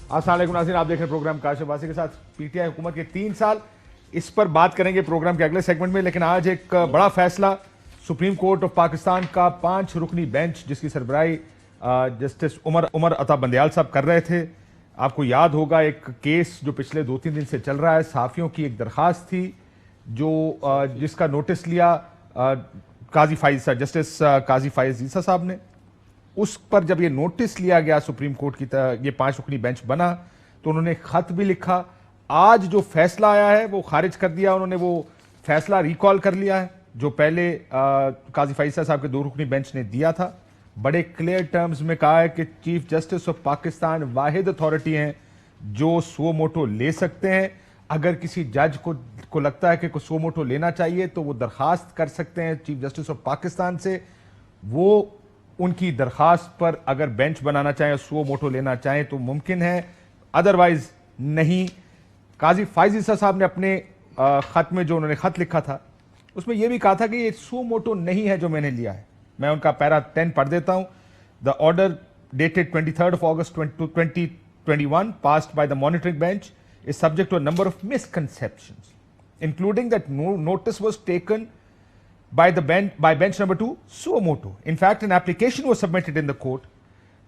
السلام علیکم ناظرین، آپ دیکھ رہے ہیں پروگرام کاشف واسی کے ساتھ پی ٹی آئی حکومت کے 3 سال، اس پر بات کریں گے پروگرام کے اگلے سیگمنٹ میں. لیکن آج ایک بڑا فیصلہ سپریم کورٹ آف پاکستان کا 5 رکنی بینچ جس کی سربراہی جسٹس عمر عطا بندیال صاحب کر رہے تھے. آپ کو یاد ہوگا ایک کیس جو پچھلے 2-3 دن سے چل رہا ہے، صحافیوں کی ایک درخواست تھی جو جس کا نوٹس لیا قاضی فائز جسٹس قاضی فائز عیسیٰ صاحب نے. اس پر جب یہ نوٹس لیا گیا سپریم کورٹ کی یہ 5 رکنی بینچ بنا تو انہوں نے خط بھی لکھا. آج جو فیصلہ آیا ہے وہ خارج کر دیا، انہوں نے وہ فیصلہ ریکال کر لیا ہے جو پہلے قاضی فائز صاحب کے 2 رکنی بینچ نے دیا تھا. بڑے کلیئر ٹرمز میں کہا ہے کہ چیف جسٹس آف پاکستان واحد اتھارٹی ہیں جو سو موٹو لے سکتے ہیں. اگر کسی جج کو لگتا ہے کہ کوئی سو موٹو لینا چاہیے تو وہ درخواست کر سکتے ہیں چیف جسٹس آف پاکستان سے. وہ ان کی درخواست پر اگر بینچ بنانا چاہیں سو موٹو لینا چاہیں تو ممکن ہے، ادروائز نہیں. قاضی فائز عیسیٰ صاحب نے اپنے خط میں جو انہوں نے خط لکھا تھا اس میں یہ بھی کہا تھا کہ یہ سو موٹو نہیں ہے جو میں نے لیا ہے. میں ان کا پیرا 10 پڑھ دیتا ہوں. The order dated 23rd of August 2021 passed by the monitoring bench is subject to a number of misconceptions, including that no notice was taken by bench number 2 suo moto. In fact, an application was submitted in the court.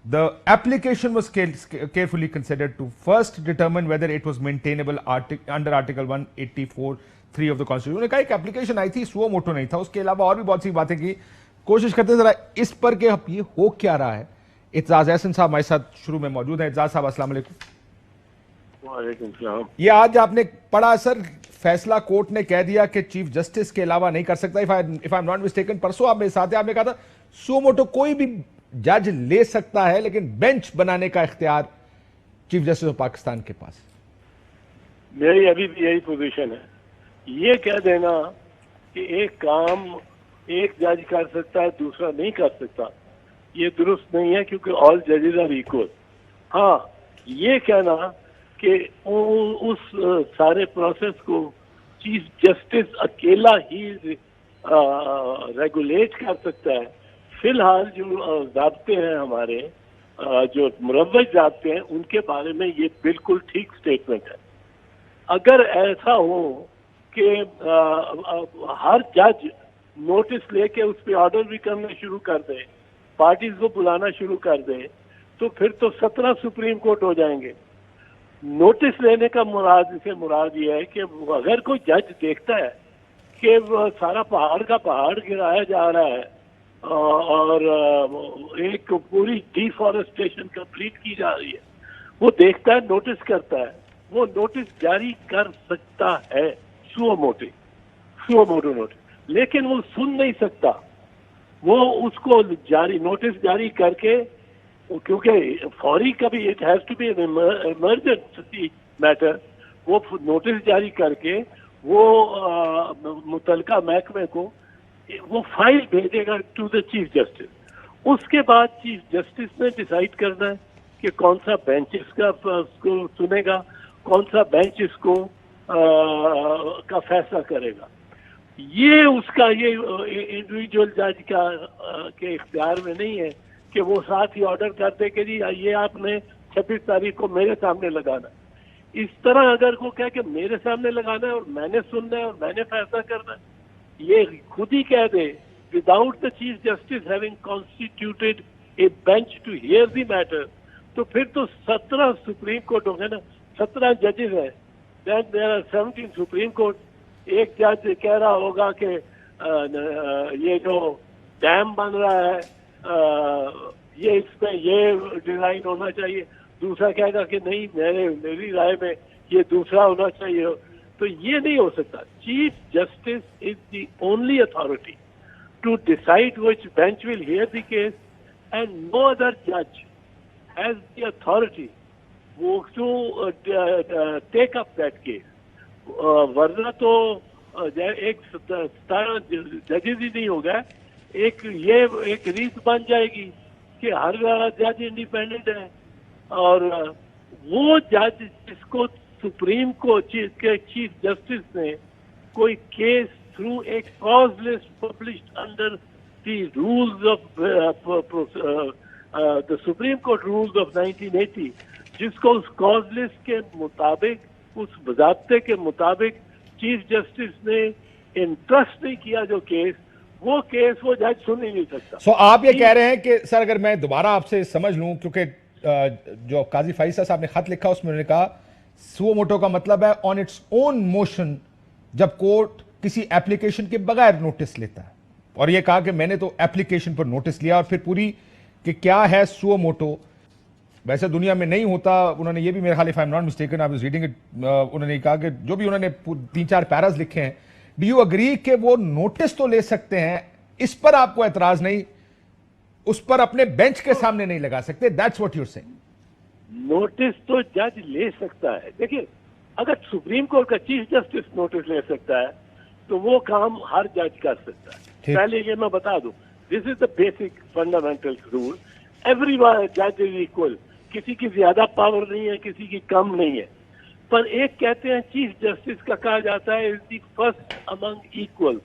The application was carefully considered to first determine whether it was maintainable under article 184(3) of the constitution. انہوں نے کہا ایک application آئی تھی، سو motto نہیں تھا. اس کے علاوہ اور بھی بہت سی باتیں کی. کوشش کرتے ہیں ذرا اس پر کہ اب یہ ہو کیا رہا ہے. اعتزاز احسن صاحب ہمارے ساتھ شروع میں موجود ہیں. اعتزاز صاحب السلام علیکم. وعلیکم السلام. یہ آج آپ نے پڑھا سر، فیصلہ کورٹ نے کہہ دیا کہ چیف جسٹس کے علاوہ نہیں کر سکتا. if I'm not mistaken پرسوں آپ میرے ساتھ ہیں، آپ نے کہا تھا سو موٹو کوئی بھی جج لے سکتا ہے لیکن بینچ بنانے کا اختیار چیف جسٹس آف پاکستان کے پاس. میری ابھی بھی یہی پوزیشن ہے. یہ کہہ دینا کہ ایک کام ایک جج کر سکتا ہے دوسرا نہیں کر سکتا، یہ درست نہیں ہے کیونکہ آل ججز آر ایکول. ہاں، یہ کہنا کہ اس سارے پروسیس کو چیف جسٹس اکیلا ہی ریگولیٹ کر سکتا ہے. فی الحال جو ضابطے ہیں ہمارے، جو مروج ضابطے ہیں، ان کے بارے میں یہ بالکل ٹھیک سٹیٹمنٹ ہے. اگر ایسا ہو کہ ہر جج نوٹس لے کے اس پہ آرڈر بھی کرنا شروع کر دے، پارٹیز کو بلانا شروع کر دے، تو پھر تو 17 سپریم کورٹ ہو جائیں گے. نوٹس لینے کا مراد یہ ہے کہ اگر کوئی جج دیکھتا ہے کہ سارا پہاڑ کا پہاڑ گرایا جا رہا ہے اور ایک پوری ڈیفارسٹیشن کمپلیٹ کی جا رہی ہے، وہ دیکھتا ہے، نوٹس کرتا ہے، وہ نوٹس جاری کر سکتا ہے سو موٹو نوٹس. لیکن وہ سن نہیں سکتا. وہ اس کو نوٹس جاری کر کے، کیونکہ فوری کا بھی it has to be an emergency matter, وہ نوٹس جاری کر کے وہ متعلقہ محکمے کو وہ فائل بھیجے گا ٹو دا چیف جسٹس. اس کے بعد چیف جسٹس نے ڈیسائیڈ کرنا ہے کہ کون سا بینچ اس کو سنے گا، کون سا بینچ اس کو کا فیصلہ کرے گا. یہ اس کا یہ انڈیویجول جج کے اختیار میں نہیں ہے کہ وہ ساتھ ہی آرڈر کر دے کہ جی یہ آپ نے 26 تاریخ کو میرے سامنے لگانا. اس طرح اگر کو کہہ کہ میرے سامنے لگانا ہے اور میں نے سننا ہے اور میں نے فیصلہ کرنا ہے، یہ خود ہی کہہ دے without the chief justice having constituted a bench to hear the matter, تو پھر تو 17 سپریم کورٹ ہو گئے نا. 17 ججز ہیں، دین دیر آر 17 سپریم کورٹ. ایک جج کہہ رہا ہوگا کہ یہ جو ڈیم بن رہا ہے یہ اس میں یہ ڈیزائن ہونا چاہیے، دوسرا کہے گا کہ نہیں میری رائے میں یہ دوسرا ہونا چاہیے. تو یہ نہیں ہو سکتا. Chief justice is the only authority to decide which bench will hear the case and no other جج has the authority to take up that case. ورنہ تو ایک 17 ججز ہی نہیں ہوگا، ایک ریت بن جائے گی کہ ہر جج انڈیپینڈنٹ ہے، اور وہ جج جس کو سپریم کورٹ کے چیف جسٹس نے کوئی کیس تھرو ایک cause list published under the rules of the supreme court rules of 1980 جس کو اس کاز لسٹ کے مطابق، اس ضابطے کے مطابق چیف جسٹس نے انٹرسٹ نہیں کیا جو کیس، وہ کیس وہ جج سن ہی نہیں سکتا. سو آپ یہ کہہ رہے ہیں کہ سر اگر میں دوبارہ آپ سے سمجھ لوں، کیونکہ جو قاضی فائز صاحب نے خط لکھا اس میں انہوں نے کہا سو موٹو کا مطلب ہے آن اٹس اون موشن، جب کورٹ کسی ایپلیکیشن کے بغیر نوٹس لیتا ہے، اور یہ کہا کہ میں نے تو ایپلیکیشن پر نوٹس لیا، اور پھر پوری کہ کیا ہے سو موٹو ویسے دنیا میں نہیں ہوتا. انہوں نے یہ بھی میرے خیال if I am not mistaken I was reading it, انہوں نے کہا کہ جو بھی انہوں نے 3-4 پیراز لکھے ہیں، ڈو یو اگری کہ وہ نوٹس تو لے سکتے ہیں، اس پر آپ کو اعتراض نہیں، اس پر اپنے بینچ کے سامنے نہیں لگا سکتے، that's what you are saying. Notice تو جج لے سکتا ہے. دیکھیے اگر سپریم کورٹ کا چیف جسٹس نوٹس لے سکتا ہے تو وہ کام ہر جج کر سکتا ہے. پہلے یہ میں بتا دوں، this is the basic fundamental rule, every جج از اکول، کسی کی زیادہ پاور نہیں ہے، کسی کی کم نہیں ہے. پر ایک کہتے ہیں چیف جسٹس کا کہا جاتا ہے is the first among equal.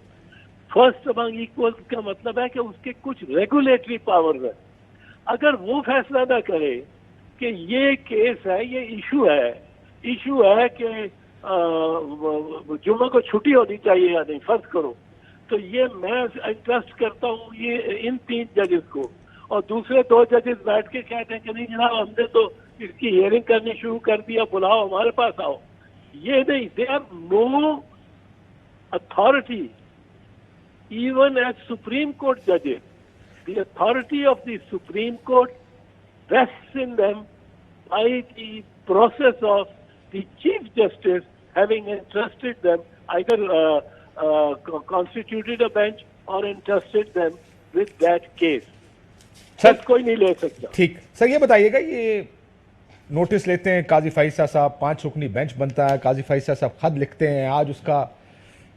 First among equal کا مطلب ہے کہ اس کے کچھ ریگولیٹری پاور ہے. اگر وہ فیصلہ نہ کرے کہ یہ کیس ہے، یہ ایشو ہے کہ جمعہ کو چھٹی ہونی چاہیے یا نہیں، فرض کرو، تو یہ میں انٹرسٹ کرتا ہوں یہ ان 3 ججز کو، اور دوسرے 2 ججز بیٹھ کے کہتے ہیں کہ نہیں جناب ہم نے تو اس کی ہیئرنگ کرنی شروع کر دیا، بلاؤ ہمارے پاس آؤ. یہ نہیں، they have no authority even as supreme court ججز. The authority of the supreme court rests in them by the process of the Chief Justice having entrusted them, either constituted a bench or entrusted them with that case. سر کوئی نہیں لے سکتا. ٹھیک سر، یہ بتائیے گا یہ notice لیتے ہیں قاضی فائز صاحب، 5 رکنی بینچ بنتا ہے، قاضی فائز صاحب خط لکھتے ہیں، آج اس کا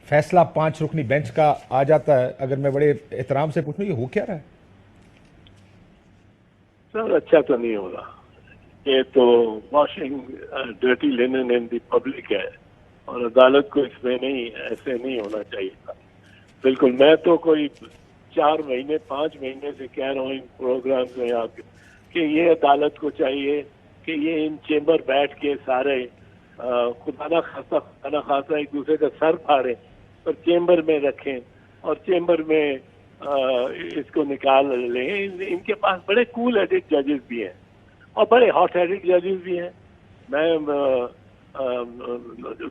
فیصلہ 5 رکنی بینچ کا آ جاتا ہے. اگر میں بڑے احترام سے پوچھوں یہ ہو کیا رہا ہے؟ سر اچھا تو نہیں ہوگا، یہ تو washing dirty linen in the public ہے، اور عدالت کو اس میں نہیں، ایسے نہیں ہونا چاہیے تھا. بالکل، میں تو کوئی 4 مہینے 5 مہینے سے کہہ رہا ہوں ان پروگرامز میں آپ کے کہ یہ عدالت کو چاہیے کہ یہ ان چیمبر بیٹھ کے سارے خدا نہ خاصا ایک دوسرے کا سر پھاڑیں، اور چیمبر میں رکھیں اور چیمبر میں اس کو نکال لیں. ان کے پاس بڑے کول ہیڈڈ ججز بھی ہیں اور بڑے ہاٹ ہیڈڈ ججز بھی ہیں. میں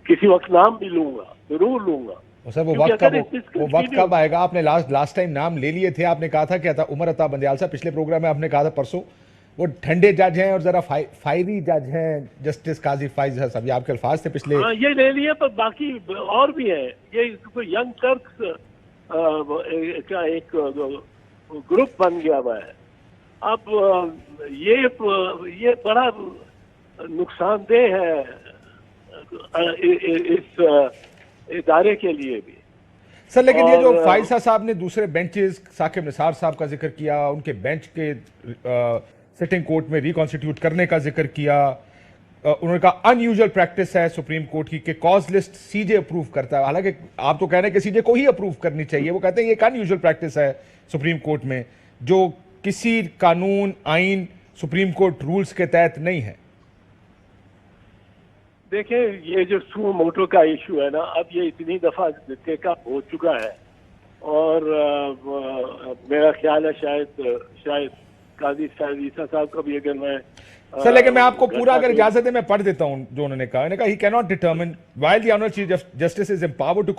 کسی وقت نام بھی لوں گا، ضرور لوں گا. سر وہ وقت کب آئے گا؟ آپ نے لاسٹ ٹائم نام لے لیے تھے، آپ نے کہا تھا کہ عمر عطا بندیال صاحب، پچھلے پروگرام میں آپ نے کہا تھا پرسوں وہ ٹھنڈے جج ہیں اور ذرا فائری جج ہیں جسٹس قاضی فائز صاحب، یہ آپ کے الفاظ تھے پچھلے. ہاں یہ لے لیے، پر باقی اور بھی ہیں. یہ ینگ ٹرکس کا ایک گروپ بن گیا ہوا ہے. اب یہ بڑا نقصان دہ ہے اس ادارے کے لیے بھی. سر لیکن یہ جو فائز صاحب نے دوسرے بینچز، ثاقب نثار صاحب کا ذکر کیا، ان کے بینچ کے سٹنگ کورٹ میں ریکانسٹیٹیوٹ کرنے کا ذکر کیا، انہوں نے کہا ان یوزول پریکٹس ہے سپریم کورٹ کی کہ کاز لسٹ سی جے اپروو کرتا ہے. حالانکہ آپ تو کہہ رہے ہیں کہ سی جے کو ہی اپروو کرنی چاہیے، وہ کہتے ہیں یہ ایک ان یوزول پریکٹس ہے سپریم کورٹ میں جو کسی قانون آئین سپریم کورٹ رولز کے تحت نہیں ہے. دیکھیں یہ جو سو موٹو کا ایشو ہے نا، اب یہ اتنی دفعہ ٹیک اپ ہو چکا ہے، اور میرا خیال ہے شاید قاضی فائز عیسیٰ صاحب کا بھی، اگر میں سر لیکن میں آپ کو پورا اگر اجازت ہے میں پڑھ دیتا ہوں جو انہوں نے کہا. انہوں نے کہا he cannot determine while the honorable chief justice is empowered to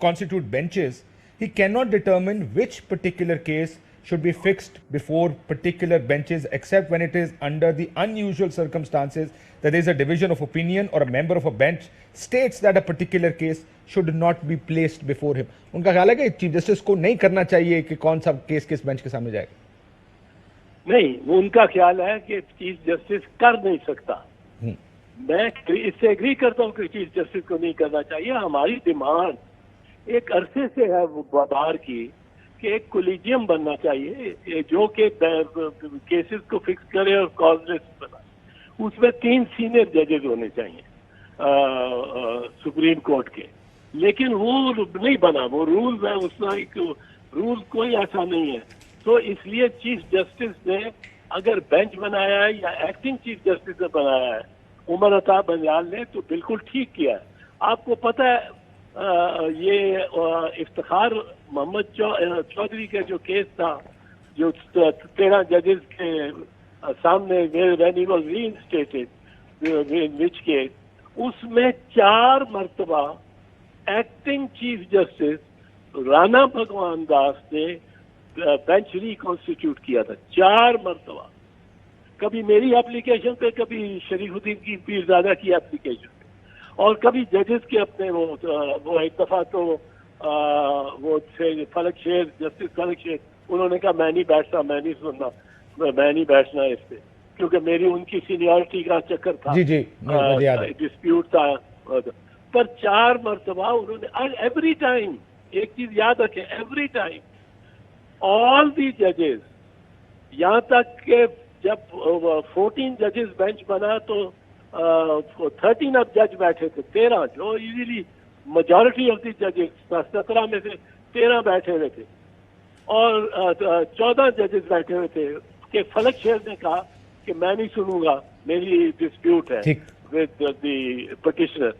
constitute benches, he cannot determine which particular case should be fixed before particular benches except when it is under the unusual circumstances that there is a division of opinion or a member of a bench states that a particular case should not be placed before him. ان کا خیال ہے کہ chief justice کو نہیں کرنا چاہیے کہ کون سا کیس کس بینچ کے سامنے جائے گا. نہیں، ان کا خیال ہے کہ چیف جسٹس کر نہیں سکتا. میں اس سے ایگری کرتا ہوں کہ چیف جسٹس کو نہیں کرنا چاہیے. ہماری ڈیمانڈ ایک عرصے سے ہے باہر کی کہ ایک کولیجیم بننا چاہیے جو کہ کیسز کو فکس کرے اور کاز لسٹ بنا. اس میں 3 سینئر ججز ہونے چاہیے سپریم کورٹ کے، لیکن وہ نہیں بنا. وہ رول ہے، اس کا ایک رول کوئی ایسا نہیں ہے. تو اس لیے چیف جسٹس نے اگر بینچ بنایا ہے یا ایکٹنگ چیف جسٹس نے بنایا ہے عمر عطا بنیال نے تو بالکل ٹھیک کیا ہے. آپ کو پتہ ہے یہ افتخار محمد چودھری کا جو کیس تھا جو 13 ججز کے سامنے when he was reinstated which case اس میں 4 مرتبہ ایکٹنگ چیف جسٹس رانا بھگوان داس نے بینچ ریکانسٹیٹیوٹ کیا تھا 4 مرتبہ. کبھی میری اپلیکیشن پہ, کبھی شریف الدین کی پیرزادہ کی اپلیکیشن پہ, اور کبھی ججز کے اپنے وہ ایک دفعہ تو وہ فلک شیر جسٹس فلک شیر انہوں نے کہا میں نہیں بیٹھتا, میں نہیں سننا, میں نہیں بیٹھنا اس پہ کیونکہ میری ان کی سینیورٹی کا چکر تھا, ڈسپیوٹ تھا. پر 4 مرتبہ انہوں نے ایوری ٹائم ایک چیز یاد رکھیں, ایوری ٹائم آل دی ججز, یہاں تک کہ جب 14 ججز بینچ بنا تو 13 اب جج بیٹھے تھے, 13 جو ایزیلی میجورٹی آف دی ججز 17 میں سے 13 بیٹھے ہوئے تھے اور 14 ججز بیٹھے ہوئے تھے کہ فلک شیر نے کہا کہ میں نہیں سنوں گا, میری ڈسپیوٹ ہے with the petitioner,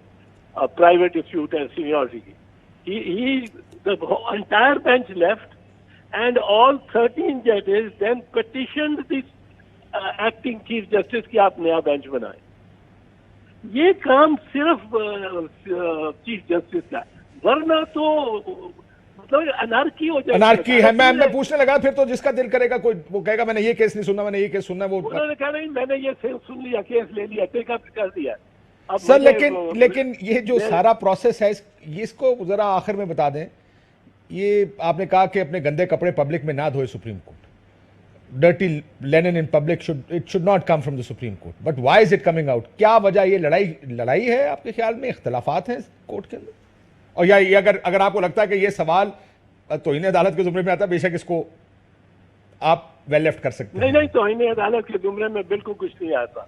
private dispute ہے سینیورٹی کی. The entire bench left and all 13 judges then petitioned the acting chief justice کہ آپ نیا بینچ بنائیں. یہ کام صرف چیف جسٹس کا ہے, ورنہ تو مطلب انارکی ہو جائے. انارکی ہے. میں پوچھنے لگا پھر تو جس کا دل کرے گا کوئی وہ کہے گا میں نے یہ کیس نہیں سننا, میں نے یہ کیس سننا, وہ انہوں نے کہا نہیں میں نے یہ سن لیا, کیس لے لیا, ٹیک اپ کر دیا. سر لیکن یہ جو سارا پروسیس ہے یہ اس کو ذرا آخر میں بتا دیں. یہ آپ نے کہا کہ اپنے گندے کپڑے پبلک میں نہ دھوئے supreme court, dirty linen in public it should not come from the supreme court, but why is it coming out? کیا وجہ, یہ لڑائی ہے آپ کے خیال میں, اختلافات ہیں کورٹ کے اندر؟ اور یا اگر آپ کو لگتا ہے کہ یہ سوال توہین عدالت کے زمرے میں آتا ہے, بے شک اس کو آپ ویل لیفٹ کر سکتے ہیں. نہیں توہین عدالت کے زمرے میں بالکل کچھ نہیں آتا.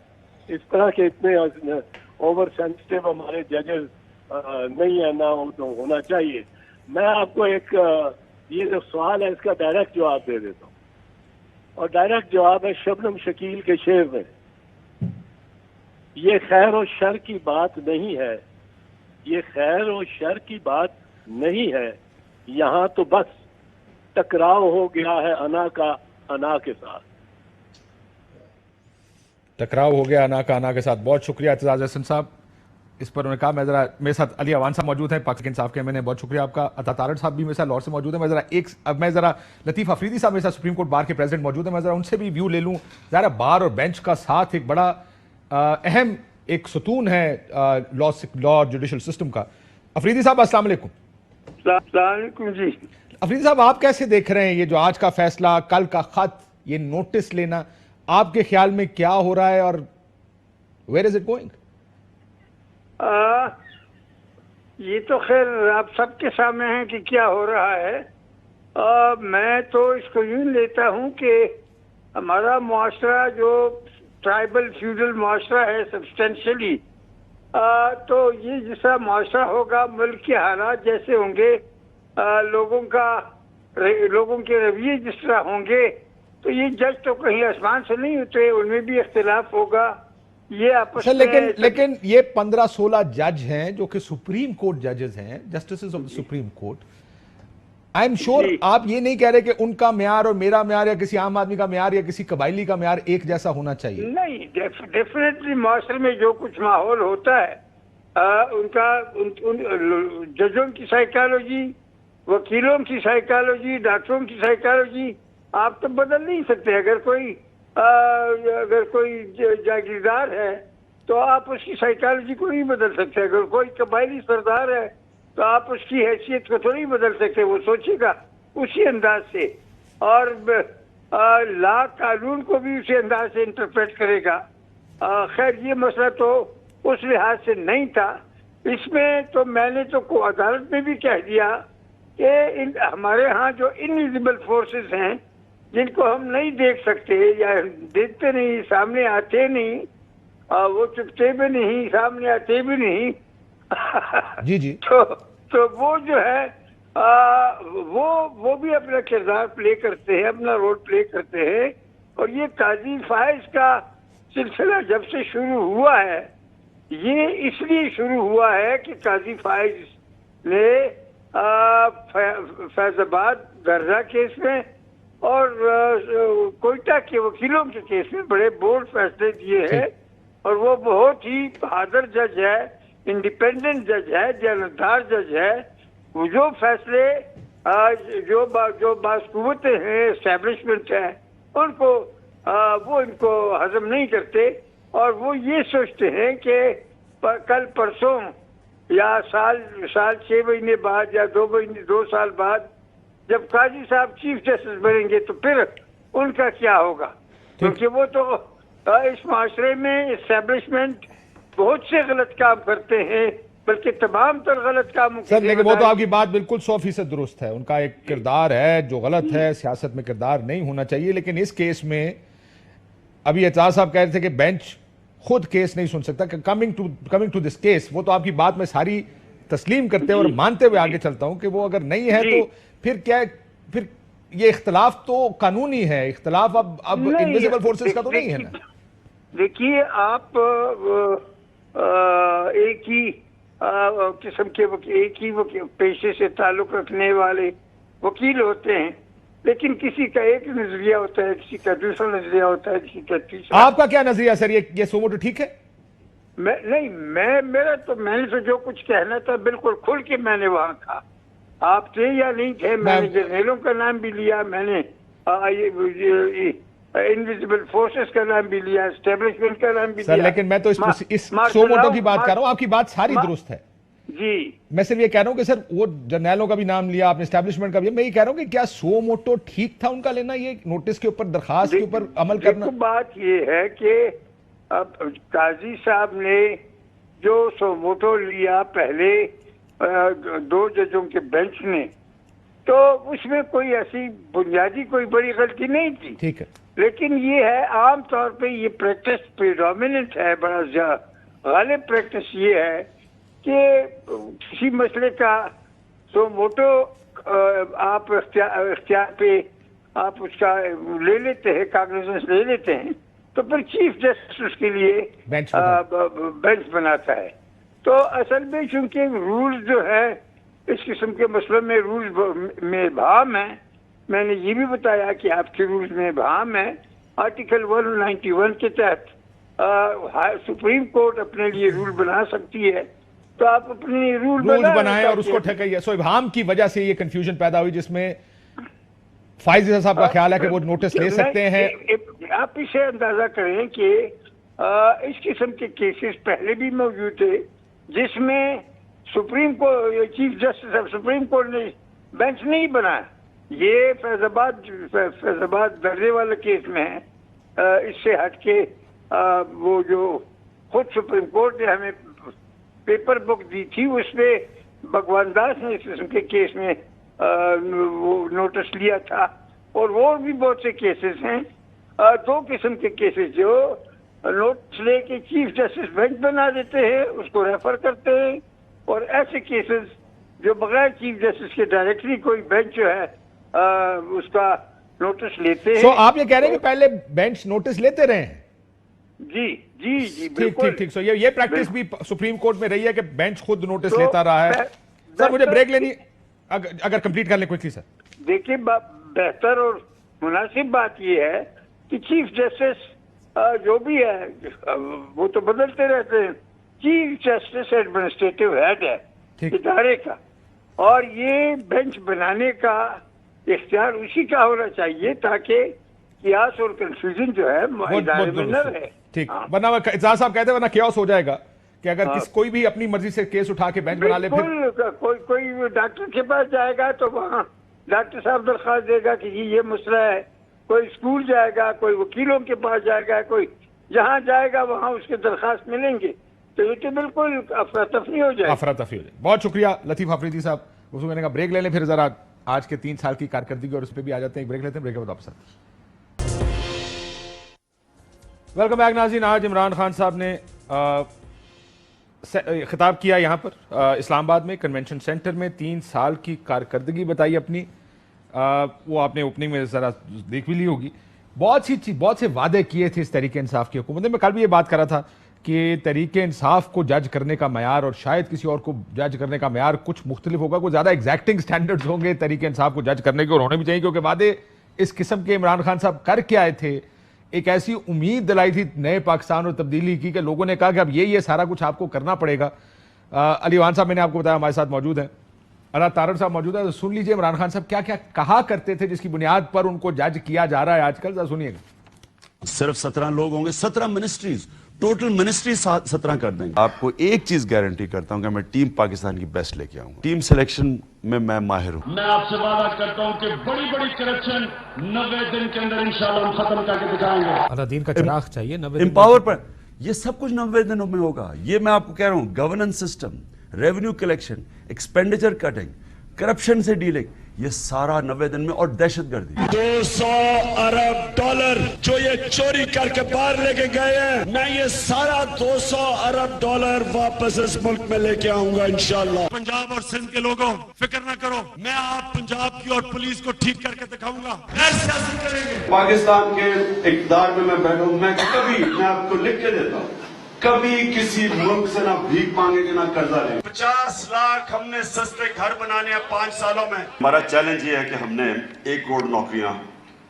اس طرح کے اتنے اوور سینسٹیو ہمارے ججز نہیں ہے, نہ ہونا چاہیے. میں آپ کو ایک یہ جو سوال ہے اس کا ڈائریکٹ جواب دے دیتا ہوں, اور ڈائریکٹ جواب ہے شبنم شکیل کے شعر میں. یہ خیر و شر کی بات نہیں ہے, یہ خیر و شر کی بات نہیں ہے, یہاں تو بس ٹکراؤ ہو گیا ہے انا کا انا کے ساتھ. ٹکراؤ ہو گیا انا کا انا کے ساتھ. بہت شکریہ اعتزاز احسن صاحب. اس پر انہوں نے کہا میں ذرا, میرے ساتھ علی اوان صاحب موجود ہیں پاکستان انصاف کے, میں نے بہت شکریہ آپ کا. عطا تارڑ صاحب بھی میرے ساتھ لاہور سے موجود ہیں. میں ذرا لطیف افریدی صاحب میرے ساتھ سپریم کورٹ بار کے پریزیڈنٹ موجود ہیں, میں ذرا ان سے بھی ویو لے لوں. ذرا بار اور بینچ کا ساتھ ایک بڑا اہم ایک ستون ہے لا جوڈیشل سسٹم کا. افریدی صاحب السلام علیکم. السلام علیکم جی. افریدی صاحب آپ کیسے دیکھ رہے ہیں یہ جو آج کا فیصلہ, کل کا خط, یہ نوٹس لینا, آپ کے خیال میں کیا ہو رہا ہے اور ویئر از اٹ گوئنگ؟ یہ تو خیر آپ سب کے سامنے ہے کہ کیا ہو رہا ہے. میں تو اس کو یوں لیتا ہوں کہ ہمارا معاشرہ جو ٹرائبل فیوڈل معاشرہ ہے سبسٹینشلی, تو یہ جیسا معاشرہ ہوگا, ملک کے حالات جیسے ہوں گے, لوگوں کے رویے جس طرح ہوں گے, تو یہ جج تو کہیں آسمان سے نہیں اترے, ان میں بھی اختلاف ہوگا. یہ آپس میں لیکن یہ 15-16 جج ہیں جو کہ سپریم کورٹ ججز ہیں, justices of supreme court. I am sure آپ یہ نہیں کہہ رہے کہ ان کا معیار اور میرا معیار یا کسی عام آدمی کا معیار یا کسی قبائلی کا معیار ایک جیسا ہونا چاہیے. نہیں, ڈیفینیٹلی معاشرے میں جو کچھ ماحول ہوتا ہے, ان کا ججوں کی سائیکالوجی, وکیلوں کی سائیکالوجی, ڈاکٹروں کی سائیکالوجی آپ تو بدل نہیں سکتے. اگر کوئی جاگیردار ہے تو آپ اس کی سائیکالوجی کو نہیں بدل سکتے. اگر کوئی قبائلی سردار ہے تو آپ اس کی حیثیت کو تو نہیں بدل سکتے. وہ سوچے گا اسی انداز سے, اور لا قانون کو بھی اسی انداز سے انٹرپریٹ کرے گا. خیر یہ مسئلہ تو اس لحاظ سے نہیں تھا. اس میں تو میں نے تو عدالت میں بھی کہہ دیا کہ ہمارے ہاں جو انویزیبل فورسز ہیں جن کو ہم نہیں دیکھ سکتے یا دیکھتے نہیں, سامنے آتے نہیں, وہ چپتے بھی نہیں, سامنے آتے بھی نہیں, جی تو وہ جو ہے وہ بھی اپنا کردار پلے کرتے ہیں, اپنا رول پلے کرتے ہیں. اور یہ قاضی فائز کا سلسلہ جب سے شروع ہوا ہے یہ اس لیے شروع ہوا ہے کہ قاضی فائز نے فیض آباد درزہ کیس میں اور کوئٹہ کے وکیلوں کے کیس میں بڑے بولڈ فیصلے دیے ہیں اور وہ بہت ہی بہادر جج ہے, انڈیپینڈنٹ جج ہے, جانبدار جج ہے. وہ جو فیصلے جو باسقوتیں ہیں, اسٹیبلشمنٹ ہے, ان کو وہ ان کو ہضم نہیں کرتے اور وہ یہ سوچتے ہیں کہ کل پرسوں یا سال 6 مہینے بعد یا 2 سال بعد جب قاضی صاحب چیف جسٹس بنیں گے تو پھر ان کا کیا ہوگا, کیونکہ وہ تو اس معاشرے میں اسٹیبلشمنٹ بہت سے غلط کام کرتے ہیں, بلکہ تمام تر غلط کاموں سر لیکن وہ تو آپ کی بات بالکل 100% درست ہے, ان کا ایک کردار ہے جو غلط ہے, سیاست میں کردار نہیں ہونا چاہیے. لیکن اس کیس میں ابھی اعتراض صاحب کہہ رہے تھے کہ بینچ خود کیس نہیں سن سکتا. کمنگ ٹو دس کیس, وہ تو آپ کی بات میں ساری تسلیم کرتے اور مانتے ہوئے آگے چلتا ہوں کہ وہ اگر نہیں ہے تو پھر کیا, پھر یہ اختلاف تو قانونی ہے, اختلاف اب انویزیبل فورسز کا تو نہیں ہے نا. دیکھیے آپ ایک ہی قسم کے ایک ہی پیشے سے تعلق رکھنے والے وکیل ہوتے ہیں, لیکن کسی کا ایک نظریہ ہوتا ہے, کسی کا دوسرا نظریہ ہوتا ہے, کسی کا تیسرا. آپ کا کیا نظریہ سر, یہ سو موٹو ٹھیک ہے؟ نہیں, میں نے تو جو کچھ کہنا تھا بالکل کھل کے میں نے وہاں کہا. آپ تھے یا نہیں تھے, میں نے جرنیلوں کا نام بھی لیا, میں نے انویزیبل فورسز کا نام بھی لیا, اسٹیبلشمنٹ کا نام بھی لیا. سر لیکن میں تو اس سو موٹو کی بات کر رہا ہوں, آپ کی بات ساری درست ہے جی. میں صرف یہ کہہ رہا ہوں کہ سر وہ جرنیلوں کا بھی نام لیا آپ نے, اسٹیبلشمنٹ کا بھی, میں یہ کہہ رہا ہوں کہ کیا سو موٹو ٹھیک تھا ان کا لینا, یہ نوٹس کے اوپر, درخواست کے اوپر عمل کرنا؟ بات یہ ہے کہ قاضی صاحب نے جو سو موٹو لیا پہلے 2 ججوں کے بینچ نے, تو اس میں کوئی ایسی بنیادی کوئی بڑی غلطی نہیں تھی. ٹھیک ہے, لیکن یہ ہے عام طور پہ یہ پریکٹس پریڈومیننٹ ہے, بڑا غالب پریکٹس یہ ہے کہ کسی مسئلے کا سو موٹو آپ اختیار پہ آپ اس کا لے لیتے ہیں, کاغذات لے لیتے ہیں, تو پھر چیف جسٹس اس کے لیے بینچ بناتا ہے. تو اصل میں چونکہ رولز جو ہے اس قسم کے مسئلوں میں رولز میں ابہام ہے, میں نے یہ بھی بتایا کہ آپ کے رولز میں ابہام ہے. آرٹیکل 191 کے تحت سپریم کورٹ اپنے لیے رول بنا سکتی ہے, تو آپ اپنے رول بنائیں اور اس کو ٹھیکائیے. سو ابہام کی وجہ سے یہ کنفیوژن پیدا ہوئی جس میں فائز صاحب کا خیال ہے کہ وہ نوٹس لے سکتے ہیں. آپ اسے اندازہ کریں کہ اس قسم کے کیسز پہلے بھی موجود تھے جس میں supreme court chief justice of supreme court نے بینچ نہیں بنایا. یہ فیض آباد درجے والے کیس میں ہے. اس سے ہٹ کے وہ جو خود سپریم کورٹ نے ہمیں پیپر بک دی تھی اس میں بھگوان داس نے اس قسم کے کیس میں وہ نوٹس لیا تھا, اور وہ بھی بہت سے کیسز ہیں. 2 قسم کے کیسز جو نوٹس لے کے چیف جسٹس بینچ بنا دیتے ہیں, اس کو ریفر کرتے ہیں, اور ایسے کیسز جو بغیر چیف جسٹس کے ڈائریکٹلی کوئی بینچ جو ہے اس کا نوٹس لیتے ہیں. سو آپ یہ کہہ رہے ہیں کہ پہلے بینچ نوٹس لیتے رہے ہیں؟ جی بالکل. ٹھیک. سو یہ پریکٹس بھی سپریم کورٹ میں رہی ہے کہ بینچ خود نوٹس لیتا رہا ہے. سر مجھے بریک لینی, اگر کمپلیٹ کر لیں کوئکلی سر. دیکھیے بہتر اور مناسب بات یہ ہے کہ چیف جسٹس جو بھی ہے وہ تو بدلتے رہتے ہیں. چیف جسٹس ایڈمنسٹریٹو ہیڈ ہے ادارے کا, اور یہ بینچ بنانے کا اختیار اسی کا ہونا چاہیے تاکہ کیاس اور کنفیوژن جو ہے ادارے میں نہ رہے. ٹھیک, ورنہ اعزاز صاحب کہتے ہیں ورنہ کیاس ہو جائے گا کہ اگر کوئی بھی اپنی مرضی سے کیس اٹھا کے بینچ بنا لے. کوئی ڈاکٹر کے پاس جائے گا تو وہاں ڈاکٹر صاحب درخواست دے گا کہ یہ مسئلہ ہے. کوئی اسکول جائے گا, کوئی وکیلوں کے پاس جائے گا, کوئی جہاں جائے گا وہاں اس کے درخواست ملیں گے, تو یہ تو بالکل افراتفری ہو جائے. بہت شکریہ لطیف آفریدی صاحب. اس میں نے کہا بریک لے لیں, پھر ذرا آج کے 3 سال کی کارکردگی اور اس پہ بھی آ جاتے ہیں. بریک لیتے ہیں, بریک کے بعد واپس آتے ہیں. ویلکم بیک ناظرین. آج عمران خان صاحب نے خطاب کیا یہاں پر اسلام آباد میں کنونشن سینٹر میں. 3 سال کی کارکردگی بتائی اپنی. وہ آپ نے اوپننگ میں ذرا دیکھ بھی لی ہوگی بہت سے وعدے کیے تھے اس تحریک انصاف کی حکومت نے. میں کل بھی یہ بات کر رہا تھا کہ تحریک انصاف کو جج کرنے کا معیار اور شاید کسی اور کو جج کرنے کا معیار کچھ مختلف ہوگا, کوئی زیادہ ایگزیکٹنگ سٹینڈرڈز ہوں گے تحریک انصاف کو جج کرنے کے, اور ہونے بھی چاہیے, کیونکہ وعدے اس قسم کے عمران خان صاحب کر کے آئے تھے. ایک ایسی امید دلائی تھی نئے پاکستان اور تبدیلی کی کہ لوگوں نے کہا کہ اب یہ سارا کچھ آپ کو کرنا پڑے گا. علی وان صاحب میں نے آپ کو بتایا ہمارے ساتھ موجود ہیں, اللہ تارڑ صاحب موجود ہے, تو سن لیجئے عمران خان صاحب کیا کیا کہا کرتے تھے جس کی بنیاد پر ان کو جج کیا جا رہا ہے آج کل. سنیے گا. صرف 17 لوگ ہوں گے, 17 منسٹریز, ٹوٹل منسٹری 17 کر دیں گے. آپ کو ایک چیز گارنٹی کرتا ہوں کہ میں ٹیم پاکستان کی بیسٹ لے کے آؤں گا. ٹیم سلیکشن میں ماہر ہوں. میں آپ سے وعدہ کرتا ہوں کہ بڑی کرپشن 90 دن کے اندر انشاءاللہ ہم ختم کر کے دکھائیں گے. اللہ دین کا چراغ چاہیے 90 دن. امپاور پر یہ سب کچھ 90 دنوں میں ہوگا. یہ میں آپ کو کہہ رہا ہوں, governance system, revenue collection, expenditure cutting, corruption سے ڈیلنگ, یہ سارا 90 دن میں, اور دہشت گردی. 200 ارب ڈالر جو یہ چوری کر کے باہر لے کے گئے ہیں, میں یہ سارا 200 ارب ڈالر واپس اس ملک میں لے کے آؤں گا انشاءاللہ. پنجاب اور سندھ کے لوگوں فکر نہ کرو, میں آپ پنجاب کی اور پولیس کو ٹھیک کر کے دکھاؤں گا. سیاسی کریں گے. پاکستان کے اقتدار میں بیٹھا ہوں, میں آپ کو لکھ کے دیتا ہوں, کبھی کسی ملک سے نہ بھیک مانگے گے نہ قرضہ لیں. 50 لاکھ ہم نے سستے گھر بنانے ہیں 5 سالوں میں. ہمارا چیلنج یہ ہے کہ ہم نے 1 کروڑ نوکریاں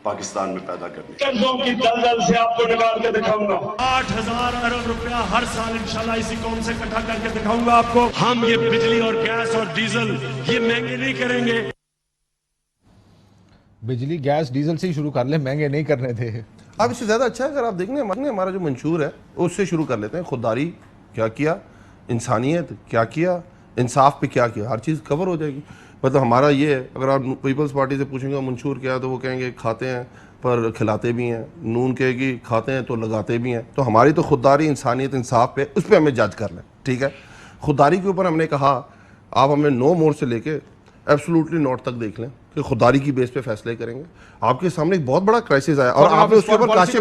پاکستان میں پیدا کرنی. قرضوں کی دلدل سے آپ کو نکال کے دکھاؤں گا. 8000 ارب روپیہ ہر سال انشاءاللہ اسی قوم سے اکٹھا کر کے دکھاؤں گا آپ کو. ہم یہ بجلی اور گیس اور ڈیزل یہ مہنگے نہیں کریں گے. بجلی گیس ڈیزل سے ہی شروع کر لیں, مہنگے نہیں کرنے تھے. اب اس سے زیادہ اچھا ہے اگر آپ دیکھیں ہمارا جو منشور ہے اس سے شروع کر لیتے ہیں. خودداری کیا کیا, انسانیت کیا کیا, انصاف پہ کیا کیا, ہر چیز کور ہو جائے گی. مطلب ہمارا یہ ہے, اگر آپ پیپلز پارٹی سے پوچھیں گے منشور کیا ہے تو وہ کہیں گے کھاتے ہیں پر کھلاتے بھی ہیں. نون کہے گی کھاتے ہیں تو لگاتے بھی ہیں. تو ہماری تو خودداری, انسانیت, انصاف پہ, اس پہ ہمیں جج کر لیں. ٹھیک ہے, خودداری کے اوپر ہم نے کہا آپ ہمیں نو مور سے لے کے ایبسولوٹلی نوٹ تک دیکھ لیں کہ خودداری کی بیس پہ فیصلے کریں گے. آپ کے سامنے ایک بہت بڑا کرائسس آیا, اور آپ نے اس کے اوپر کاشف